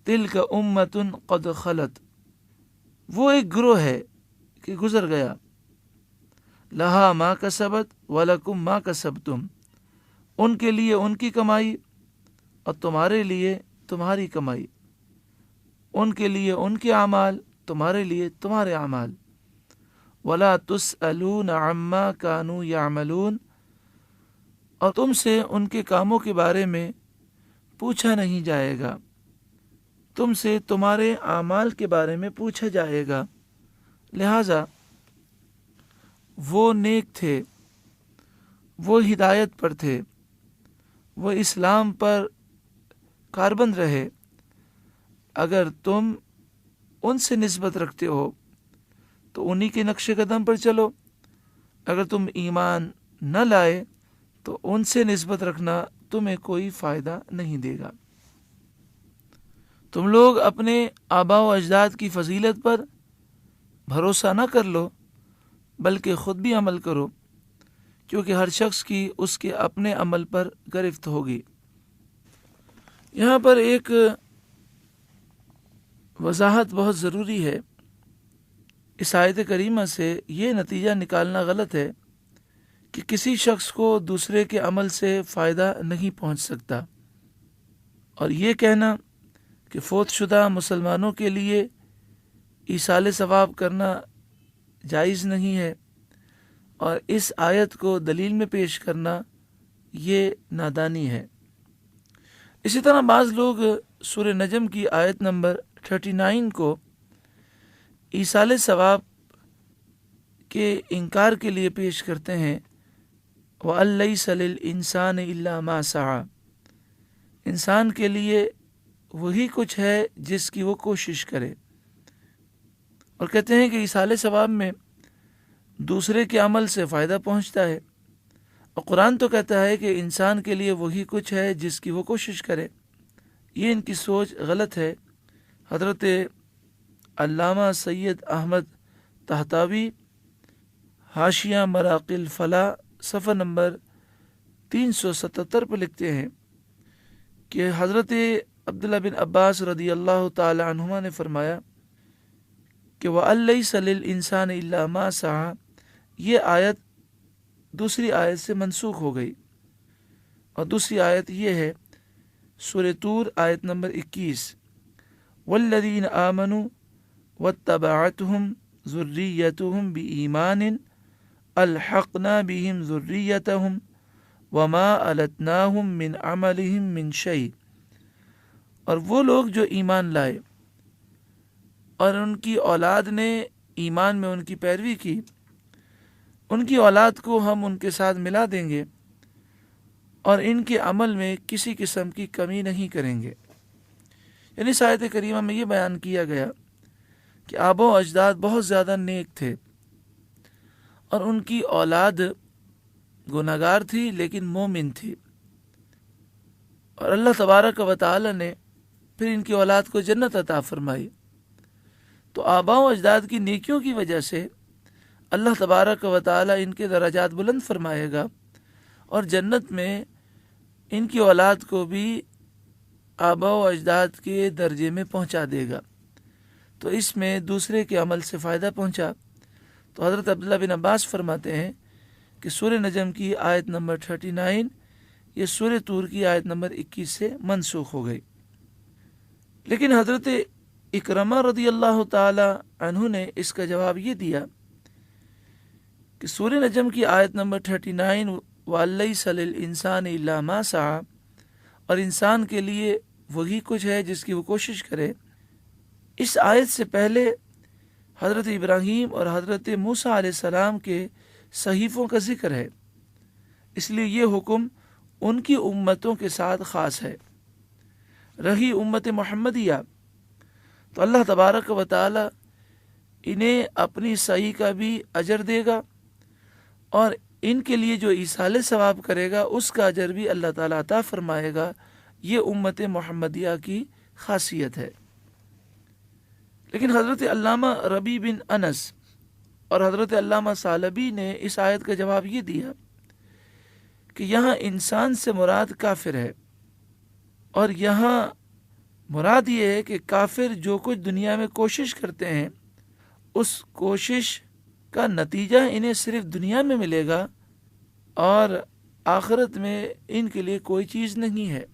تلک امۃ قد خلت، وہ ایک گروہ ہے کہ گزر گیا، لہا ما کسبت ولکم ما کسبتم، ان کے لیے ان کی کمائی اور تمہارے لیے تمہاری کمائی، ان کے لیے ان کے اعمال، تمہارے لیے تمہارے اعمال۔ ولا تسألون عما كانوا يعملون، اور تم سے ان کے کاموں کے بارے میں پوچھا نہیں جائے گا، تم سے تمہارے اعمال کے بارے میں پوچھا جائے گا۔ لہٰذا وہ نیک تھے، وہ ہدایت پر تھے، وہ اسلام پر کاربند رہے، اگر تم ان سے نسبت رکھتے ہو تو انہی کے نقش قدم پر چلو، اگر تم ایمان نہ لائے تو ان سے نسبت رکھنا تمہیں کوئی فائدہ نہیں دے گا۔ تم لوگ اپنے آباء و اجداد کی فضیلت پر بھروسہ نہ کر لو، بلکہ خود بھی عمل کرو، کیونکہ ہر شخص کی اس کے اپنے عمل پر گرفت ہوگی۔ یہاں پر ایک وضاحت بہت ضروری ہے۔ اس آیت کریمہ سے یہ نتیجہ نکالنا غلط ہے کہ کسی شخص کو دوسرے کے عمل سے فائدہ نہیں پہنچ سکتا، اور یہ کہنا کہ فوت شدہ مسلمانوں کے لیے ایصال ثواب کرنا جائز نہیں ہے، اور اس آیت کو دلیل میں پیش کرنا یہ نادانی ہے۔ اسی طرح بعض لوگ سورہ نجم کی آیت نمبر 39 کو ایصال ثواب کے انکار کے لیے پیش کرتے ہیں، وَأَن لَّيْسَ لِلْإِنسَانِ إِلَّا مَا سَعَىٰ، انسان کے لیے وہی کچھ ہے جس کی وہ کوشش کرے، اور کہتے ہیں کہ ایصال ثواب میں دوسرے کے عمل سے فائدہ پہنچتا ہے، اور قرآن تو کہتا ہے کہ انسان کے لیے وہی کچھ ہے جس کی وہ کوشش کرے۔ یہ ان کی سوچ غلط ہے۔ حضرت علامہ سید احمد طہطاوی حاشیہ مراقی الفلاح صفحہ نمبر 377 پر لکھتے ہیں کہ حضرت عبداللہ بن عباس رضی اللہ تعالی عنہما نے فرمایا کہ وَأَن لَّيْسَ لِلْإِنسَانِ إِلَّا مَا سَعَىٰ، یہ آیت دوسری آیت سے منسوخ ہو گئی، اور دوسری آیت یہ ہے سورہ طور آیت نمبر 21، وَالَّذِينَ آمَنُوا وَاتَّبَعَتْهُمْ ذُرِّيَّتُهُمْ بِإِيمَانٍ أَلْحَقْنَا بِهِمْ ذُرِّيَّتَهُمْ وَمَا أَلَتْنَاهُمْ مِنْ عَمَلِهِمْ مِنْ شَيْءٍ، اور وہ لوگ جو ایمان لائے اور ان کی اولاد نے ایمان میں ان کی پیروی کی، ان کی اولاد کو ہم ان کے ساتھ ملا دیں گے، اور ان کے عمل میں کسی قسم کی کمی نہیں کریں گے۔ یعنی اس آیت کریمہ میں یہ بیان کیا گیا کہ آبا و اجداد بہت زیادہ نیک تھے، اور ان کی اولاد گناہگار تھی لیکن مومن تھی، اور اللہ تبارک و تعالی نے پھر ان کی اولاد کو جنت عطا فرمائی۔ تو آبا و اجداد کی نیکیوں کی وجہ سے اللہ تبارک و تعالی ان کے درجات بلند فرمائے گا، اور جنت میں ان کی اولاد کو بھی آبا و اجداد کے درجے میں پہنچا دے گا۔ تو اس میں دوسرے کے عمل سے فائدہ پہنچا۔ تو حضرت عبداللہ بن عباس فرماتے ہیں کہ سورہ نجم کی آیت نمبر 39 یہ سورہ طور کی آیت نمبر 21 سے منسوخ ہو گئی۔ لیکن حضرت اکرمہ رضی اللہ تعالی عنہ نے اس کا جواب یہ دیا کہ سورہ نجم کی آیت نمبر 39 وَأَن لَّيْسَ لِلْإِنسَانِ إِلَّا مَا سَعَىٰ، اور انسان کے لیے وہی کچھ ہے جس کی وہ کوشش کرے، اس آیت سے پہلے حضرت ابراہیم اور حضرت موسیٰ علیہ السلام کے صحیفوں کا ذکر ہے، اس لیے یہ حکم ان کی امتوں کے ساتھ خاص ہے۔ رہی امت محمدیہ تو اللہ تبارک و تعالی انہیں اپنی صحیح کا بھی اجر دے گا، اور ان کے لیے جو ایصال ثواب کرے گا اس کا اجر بھی اللہ تعالیٰ عطا فرمائے گا۔ یہ امت محمدیہ کی خاصیت ہے۔ لیکن حضرت علامہ ربیع بن انس اور حضرت علامہ ثعلبی نے اس آیت کا جواب یہ دیا کہ یہاں انسان سے مراد کافر ہے، اور یہاں مراد یہ ہے کہ کافر جو کچھ دنیا میں کوشش کرتے ہیں اس کوشش کا نتیجہ انہیں صرف دنیا میں ملے گا، اور آخرت میں ان کے لیے کوئی چیز نہیں ہے،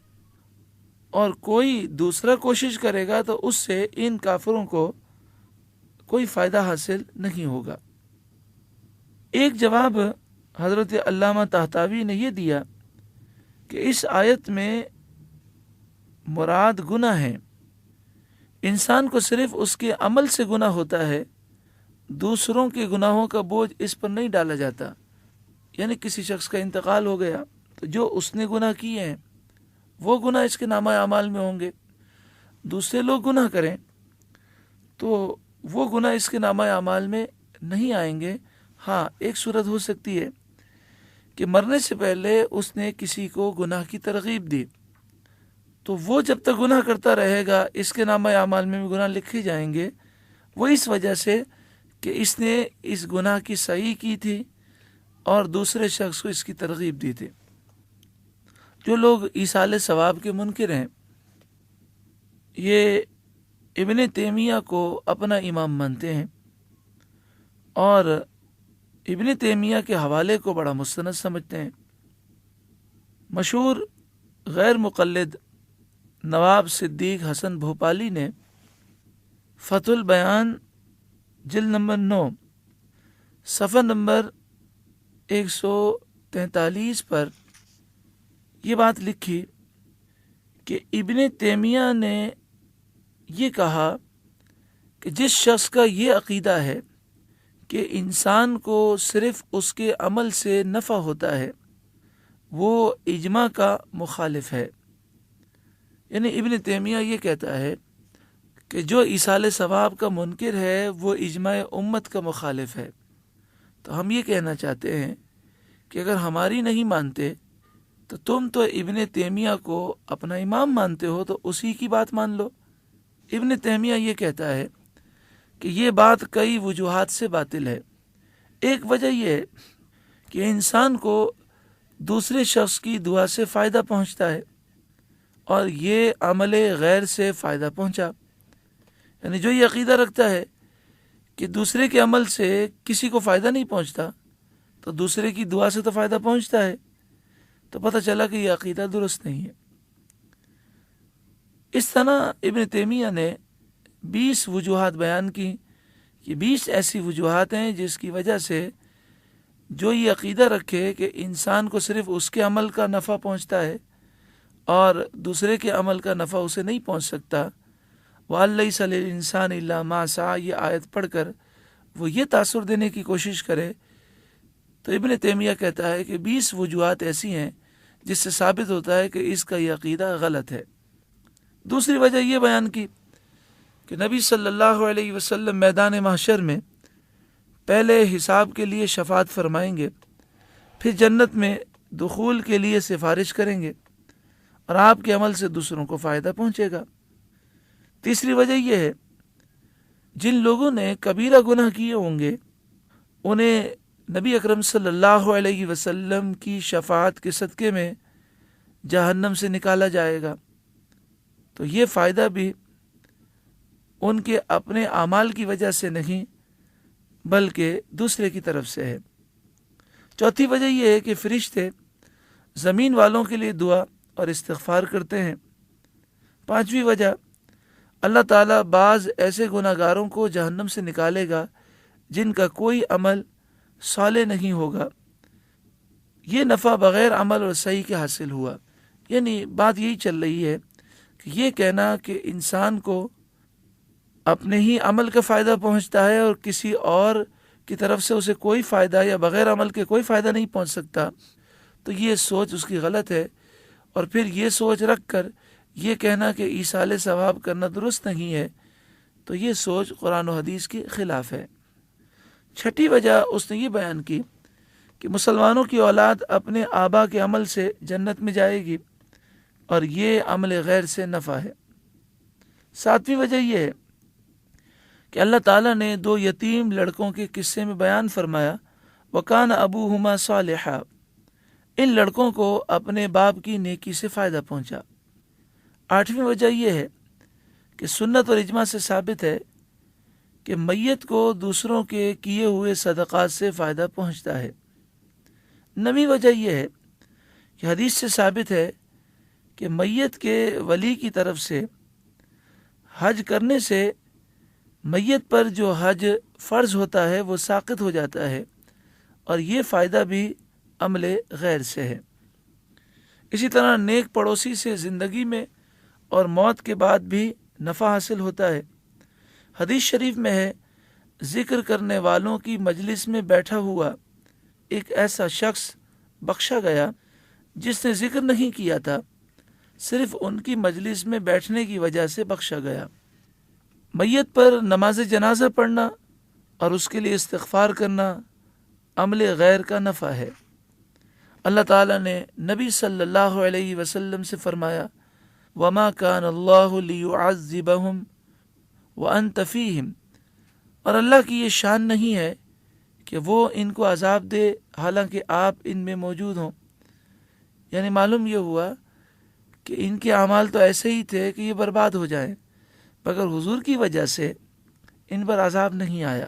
اور کوئی دوسرا کوشش کرے گا تو اس سے ان کافروں کو کوئی فائدہ حاصل نہیں ہوگا۔ ایک جواب حضرت علامہ طہطاوی نے یہ دیا کہ اس آیت میں مراد گناہ ہے، انسان کو صرف اس کے عمل سے گناہ ہوتا ہے، دوسروں کے گناہوں کا بوجھ اس پر نہیں ڈالا جاتا۔ یعنی کسی شخص کا انتقال ہو گیا تو جو اس نے گناہ کیے ہیں وہ گناہ اس کے نامہ اعمال میں ہوں گے. دوسرے لوگ گناہ کریں تو وہ گناہ اس کے نامہ اعمال میں نہیں آئیں گے. ہاں، ایک صورت ہو سکتی ہے کہ مرنے سے پہلے اس نے کسی کو گناہ کی ترغیب دی، تو وہ جب تک گناہ کرتا رہے گا اس کے نامہ اعمال میں بھی گناہ لکھے جائیں گے. وہ اس وجہ سے کہ اس نے اس گناہ کی صحیح کی تھی اور دوسرے شخص کو اس کی ترغیب دی تھی. جو لوگ ایصال ثواب کے منکر ہیں، یہ ابن تیمیہ کو اپنا امام مانتے ہیں اور ابن تیمیہ کے حوالے کو بڑا مستند سمجھتے ہیں. مشہور غیر مقلد نواب صدیق حسن بھوپالی نے فتح البیان جلد نمبر 9 صفحہ نمبر 143 پر یہ بات لکھی کہ ابن تیمیہ نے یہ کہا کہ جس شخص کا یہ عقیدہ ہے کہ انسان کو صرف اس کے عمل سے نفع ہوتا ہے، وہ اجماع کا مخالف ہے. یعنی ابن تیمیہ یہ کہتا ہے کہ جو ایصال ثواب کا منکر ہے وہ اجماع امت کا مخالف ہے. تو ہم یہ کہنا چاہتے ہیں کہ اگر ہماری نہیں مانتے تو تم تو ابن تیمیہ کو اپنا امام مانتے ہو، تو اسی کی بات مان لو. ابن تیمیہ یہ کہتا ہے کہ یہ بات کئی وجوہات سے باطل ہے. ایک وجہ یہ ہے کہ انسان کو دوسرے شخص کی دعا سے فائدہ پہنچتا ہے اور یہ عمل غیر سے فائدہ پہنچا. یعنی جو یہ عقیدہ رکھتا ہے کہ دوسرے کے عمل سے کسی کو فائدہ نہیں پہنچتا تو دوسرے کی دعا سے تو فائدہ پہنچتا ہے، تو پتہ چلا کہ یہ عقیدہ درست نہیں ہے. اس طرح ابن تیمیہ نے 20 وجوہات بیان کی. یہ 20 ایسی وجوہات ہیں جس کی وجہ سے جو یہ عقیدہ رکھے کہ انسان کو صرف اس کے عمل کا نفع پہنچتا ہے اور دوسرے کے عمل کا نفع اسے نہیں پہنچ سکتا، وَلَيْسَ لِلْإِنسَانِ إِلَّا مَا سَعَىٰ، یہ آیت پڑھ کر وہ یہ تاثر دینے کی کوشش کرے، تو ابن تیمیہ کہتا ہے کہ 20 وجوہات ایسی ہیں جس سے ثابت ہوتا ہے کہ اس کا یہ عقیدہ غلط ہے. دوسری وجہ یہ بیان کی کہ نبی صلی اللہ علیہ وسلم میدان محشر میں پہلے حساب کے لیے شفاعت فرمائیں گے، پھر جنت میں دخول کے لیے سفارش کریں گے اور آپ کے عمل سے دوسروں کو فائدہ پہنچے گا. تیسری وجہ یہ ہے جن لوگوں نے کبیرہ گناہ کیے ہوں گے انہیں نبی اکرم صلی اللہ علیہ وسلم کی شفاعت کے صدقے میں جہنم سے نکالا جائے گا، تو یہ فائدہ بھی ان کے اپنے اعمال کی وجہ سے نہیں بلکہ دوسرے کی طرف سے ہے. چوتھی وجہ یہ ہے کہ فرشتے زمین والوں کے لیے دعا اور استغفار کرتے ہیں. پانچویں وجہ، اللہ تعالیٰ بعض ایسے گناہ گاروں کو جہنم سے نکالے گا جن کا کوئی عمل صالح نہیں ہوگا، یہ نفع بغیر عمل اور صحیح کے حاصل ہوا. یعنی بات یہی چل رہی ہے کہ یہ کہنا کہ انسان کو اپنے ہی عمل کا فائدہ پہنچتا ہے اور کسی اور کی طرف سے اسے کوئی فائدہ یا بغیر عمل کے کوئی فائدہ نہیں پہنچ سکتا، تو یہ سوچ اس کی غلط ہے. اور پھر یہ سوچ رکھ کر یہ کہنا کہ ایصال ثواب کرنا درست نہیں ہے، تو یہ سوچ قرآن و حدیث کے خلاف ہے. چھٹی وجہ اس نے یہ بیان کی کہ مسلمانوں کی اولاد اپنے آبا کے عمل سے جنت میں جائے گی اور یہ عمل غیر سے نفع ہے. ساتویں وجہ یہ ہے کہ اللہ تعالیٰ نے 2 یتیم لڑکوں کے قصے میں بیان فرمایا وَكَانَ أَبُوهُمَا صَالِحًا، ان لڑکوں کو اپنے باپ کی نیکی سے فائدہ پہنچا. آٹھویں وجہ یہ ہے کہ سنت اور اجماع سے ثابت ہے کہ میت کو دوسروں کے کیے ہوئے صدقات سے فائدہ پہنچتا ہے. نویں وجہ یہ ہے کہ حدیث سے ثابت ہے کہ میت کے ولی کی طرف سے حج کرنے سے میت پر جو حج فرض ہوتا ہے وہ ساقط ہو جاتا ہے اور یہ فائدہ بھی عمل غیر سے ہے. اسی طرح نیک پڑوسی سے زندگی میں اور موت کے بعد بھی نفع حاصل ہوتا ہے. حدیث شریف میں ہے ذکر کرنے والوں کی مجلس میں بیٹھا ہوا ایک ایسا شخص بخشا گیا جس نے ذکر نہیں کیا تھا، صرف ان کی مجلس میں بیٹھنے کی وجہ سے بخشا گیا۔ میت پر نماز جنازہ پڑھنا اور اس کے لیے استغفار کرنا عمل غیر کا نفع ہے۔ اللہ تعالیٰ نے نبی صلی اللہ علیہ وسلم سے فرمایا وَمَا كَانَ اللَّهُ لِيُعَذِّبَهُمْ وَأَنْتَ فِيهِمْ، اور اللہ کی یہ شان نہیں ہے کہ وہ ان کو عذاب دے حالانکہ آپ ان میں موجود ہوں۔ یعنی معلوم یہ ہوا کہ ان کے اعمال تو ایسے ہی تھے کہ یہ برباد ہو جائیں، مگر حضور کی وجہ سے ان پر عذاب نہیں آیا۔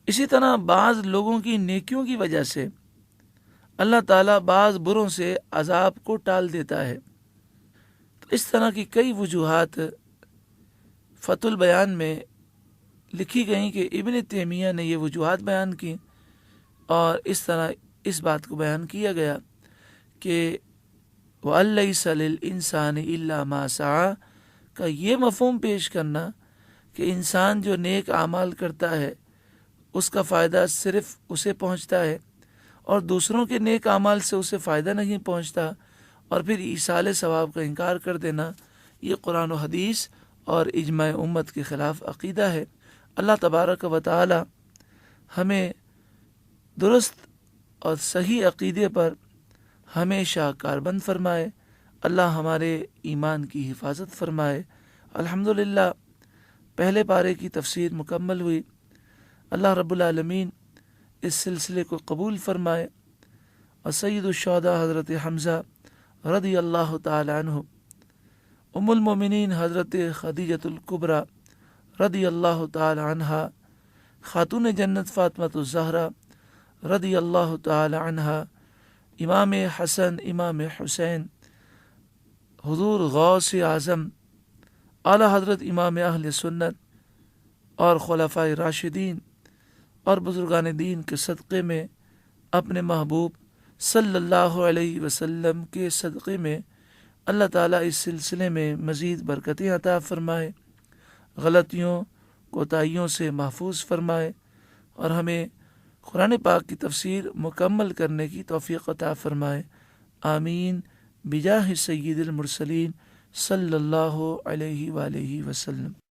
اسی طرح بعض لوگوں کی نیکیوں کی وجہ سے اللہ تعالیٰ بعض بروں سے عذاب کو ٹال دیتا ہے۔ تو اس طرح کی کئی وجوہات فتح البیان میں لکھی گئیں کہ ابن تیمیہ نے یہ وجوہات بیان کی، اور اس طرح اس بات کو بیان کیا گیا کہ وَأَلَّيْسَ لِلْإِنسَانِ إِلَّا مَا سَعَى کا یہ مفہوم پیش کرنا کہ انسان جو نیک اعمال کرتا ہے اس کا فائدہ صرف اسے پہنچتا ہے اور دوسروں کے نیک اعمال سے اسے فائدہ نہیں پہنچتا، اور پھر ایصال ثواب کا انکار کر دینا، یہ قرآن و حدیث اور اجماع امت کے خلاف عقیدہ ہے۔ اللہ تبارک و تعالی ہمیں درست اور صحیح عقیدے پر ہمیشہ کاربند فرمائے، اللہ ہمارے ایمان کی حفاظت فرمائے۔ الحمدللہ پہلے پارے کی تفسیر مکمل ہوئی۔ اللہ رب العالمین اس سلسلے کو قبول فرمائے، اور سید الشہداء حضرت حمزہ رضی اللہ تعالی عنہ، ام المومنین حضرت خدیجۃ الکبریٰ رضی اللہ تعالی عنہا، خاتون جنت فاطمۃ الزہرا رضی اللہ تعالی عنہا، امام حسن امام حسین، حضور غوث اعظم اعلی حضرت امام اہل سنت اور خلفائے راشدین اور بزرگان دین کے صدقے میں، اپنے محبوب صلی اللہ علیہ وسلم کے صدقے میں اللہ تعالیٰ اس سلسلے میں مزید برکتیں عطا فرمائے، غلطیوں کوتاہیوں سے محفوظ فرمائے، اور ہمیں قرآن پاک کی تفسیر مکمل کرنے کی توفیق عطا فرمائے۔ آمین بجاہ سید المرسلین صلی اللہ علیہ وآلہ وسلم۔